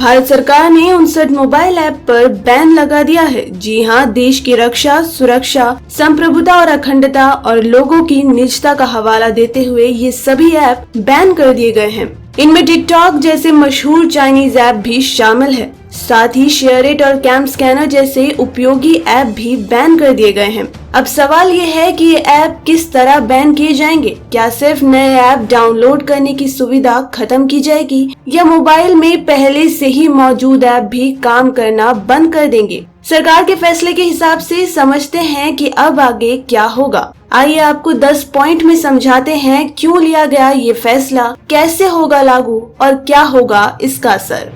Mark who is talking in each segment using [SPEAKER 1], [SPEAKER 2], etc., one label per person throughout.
[SPEAKER 1] भारत सरकार ने 59 mobile app पर बैन लगा दिया है। जी हां, देश की रक्षा, सुरक्षा, संप्रभुता और अखंडता और लोगों की निजता का हवाला देते हुए ये सभी ऐप बैन कर दिए गए हैं। इनमें टिकटॉक जैसे मशहूर चाइनीज ऐप भी शामिल है। साथ ही शेयरइट और कैम स्कैनर जैसे उपयोगी ऐप भी बैन कर दिए गए हैं। अब सवाल ये है कि ये ऐप किस तरह बैन किए जाएंगे? क्या सिर्फ नए ऐप डाउनलोड करने की सुविधा खत्म की जाएगी या मोबाइल में पहले से ही मौजूद ऐप भी काम करना बंद कर देंगे? सरकार के फैसले के हिसाब से समझते हैं कि अब आगे क्या होगा। आइए आपको 10 पॉइंट में समझाते हैं क्यों लिया गया ये फैसला, कैसे होगा लागू और क्या होगा इसका असर।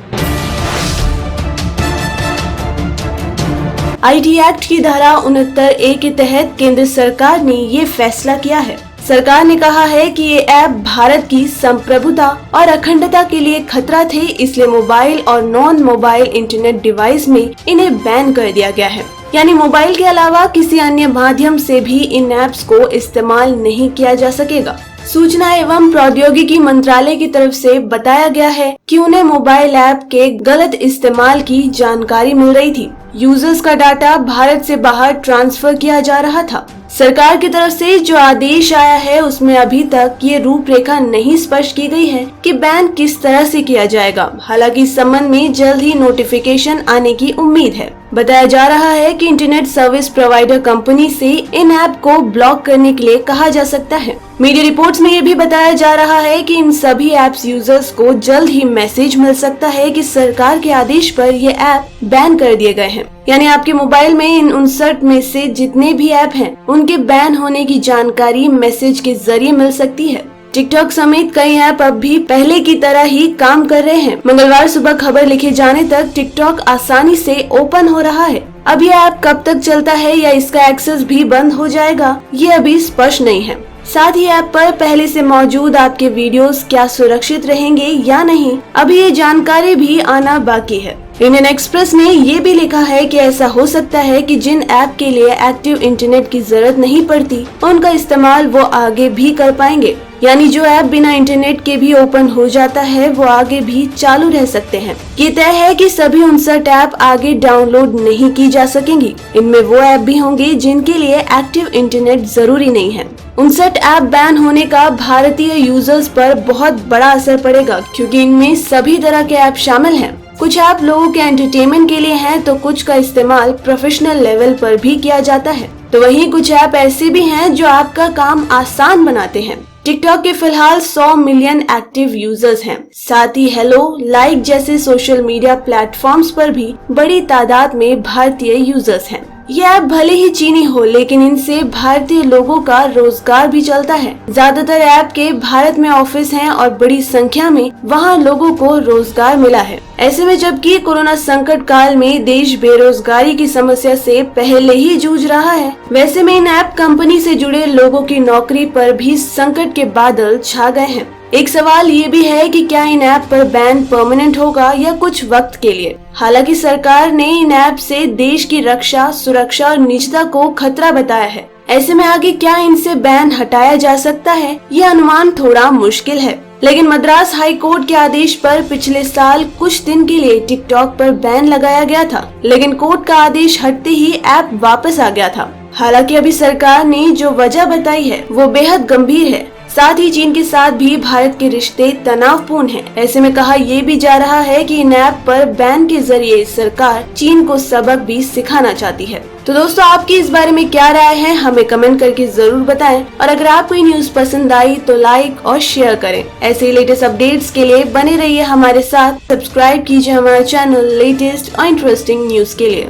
[SPEAKER 1] आईटी एक्ट की धारा 69A के तहत केंद्र सरकार ने ये फैसला किया है। सरकार ने कहा है कि ये ऐप भारत की संप्रभुता और अखंडता के लिए खतरा थे, इसलिए मोबाइल और नॉन मोबाइल इंटरनेट डिवाइस में इन्हें बैन कर दिया गया है। यानी मोबाइल के अलावा किसी अन्य माध्यम से भी इन ऐप्स को इस्तेमाल नहीं किया जा सकेगा। सूचना एवं प्रौद्योगिकी मंत्रालय की तरफ से बताया गया है कि उन्हें मोबाइल ऐप के गलत इस्तेमाल की जानकारी मिल रही थी। यूजर्स का डाटा भारत से बाहर ट्रांसफर किया जा रहा था। सरकार की तरफ से जो आदेश आया है उसमें अभी तक ये रूपरेखा नहीं स्पष्ट की गई है कि बैन किस तरह से किया जाएगा। हालांकि इस संबंध में जल्द ही नोटिफिकेशन आने की उम्मीद है। बताया जा रहा है कि इंटरनेट सर्विस प्रोवाइडर कंपनी से इन ऐप को ब्लॉक करने के लिए कहा जा सकता है। मीडिया रिपोर्ट्स में ये भी बताया जा रहा है कि इन सभी ऐप्स यूजर्स को जल्द ही मैसेज मिल सकता है कि सरकार के आदेश पर ये ऐप बैन कर दिए गए हैं। यानी आपके मोबाइल में इन 59 में से जितने भी ऐप हैं, उनके बैन होने की जानकारी मैसेज के जरिए मिल सकती है। टिकटॉक समेत कई ऐप अब भी पहले की तरह ही काम कर रहे हैं। मंगलवार सुबह खबर लिखे जाने तक टिकटॉक आसानी से ओपन हो रहा है। अब ये ऐप कब तक चलता है या इसका एक्सेस भी बंद हो जाएगा, ये अभी स्पष्ट नहीं है। साथ ही ऐप पर पहले से मौजूद आपके वीडियोस क्या सुरक्षित रहेंगे या नहीं, अभी ये जानकारी भी आना बाकी है। इंडियन एक्सप्रेस ने ये भी लिखा है कि ऐसा हो सकता है कि जिन ऐप के लिए एक्टिव इंटरनेट की जरूरत नहीं पड़ती, उनका इस्तेमाल वो आगे भी कर पाएंगे। यानी जो ऐप बिना इंटरनेट के भी ओपन हो जाता है वो आगे भी चालू रह सकते हैं। ये तय है कि सभी 59 ऐप आगे डाउनलोड नहीं की जा सकेंगी। इनमें वो ऐप भी होंगे जिनके लिए एक्टिव इंटरनेट जरूरी नहीं है। 59 ऐप बैन होने का भारतीय यूजर्स पर बहुत बड़ा असर पड़ेगा, क्योंकि इनमें सभी तरह के ऐप शामिल हैं। कुछ ऐप लोगों के एंटरटेनमेंट के लिए हैं, तो कुछ का इस्तेमाल प्रोफेशनल लेवल पर भी किया जाता है। तो वहीं कुछ ऐप ऐसे भी हैं जो आपका काम आसान बनाते हैं। टिकटॉक के फिलहाल 100 मिलियन एक्टिव यूजर्स हैं। साथ ही हेलो, लाइक जैसे सोशल मीडिया प्लेटफॉर्म्स पर भी बड़ी तादाद में भारतीय यूजर्स हैं। ये ऐप भले ही चीनी हो, लेकिन इनसे भारतीय लोगों का रोजगार भी चलता है। ज्यादातर ऐप के भारत में ऑफिस हैं और बड़ी संख्या में वहाँ लोगों को रोजगार मिला है। ऐसे में जबकि कोरोना संकट काल में देश बेरोजगारी की समस्या से पहले ही जूझ रहा है, वैसे में इन ऐप कंपनी से जुड़े लोगों की नौकरी पर भी संकट के बादल छा गए हैं। एक सवाल ये भी है कि क्या इन ऐप पर बैन परमानेंट होगा या कुछ वक्त के लिए। हालांकि सरकार ने इन ऐप से देश की रक्षा, सुरक्षा और निजता को खतरा बताया है। ऐसे में आगे क्या इनसे बैन हटाया जा सकता है, ये अनुमान थोड़ा मुश्किल है। लेकिन मद्रास हाई कोर्ट के आदेश पर पिछले साल कुछ दिन के लिए टिकटॉक पर बैन लगाया गया था, लेकिन कोर्ट का आदेश हटते ही ऐप वापस आ गया था। हालांकि अभी सरकार ने जो वजह बताई है वो बेहद गंभीर है। साथ ही चीन के साथ भी भारत के रिश्ते तनावपूर्ण हैं। ऐसे में कहा यह भी जा रहा है कि इन ऐप पर बैन के जरिए सरकार चीन को सबक भी सिखाना चाहती है। तो दोस्तों, आपकी इस बारे में क्या राय है, हमें कमेंट करके जरूर बताएं। और अगर आपको ये न्यूज पसंद आई तो लाइक और शेयर करें। ऐसे ही लेटेस्ट अपडेट्स के लिए बने रहिए हमारे साथ। सब्सक्राइब कीजिए हमारा चैनल लेटेस्ट और इंटरेस्टिंग न्यूज के लिए।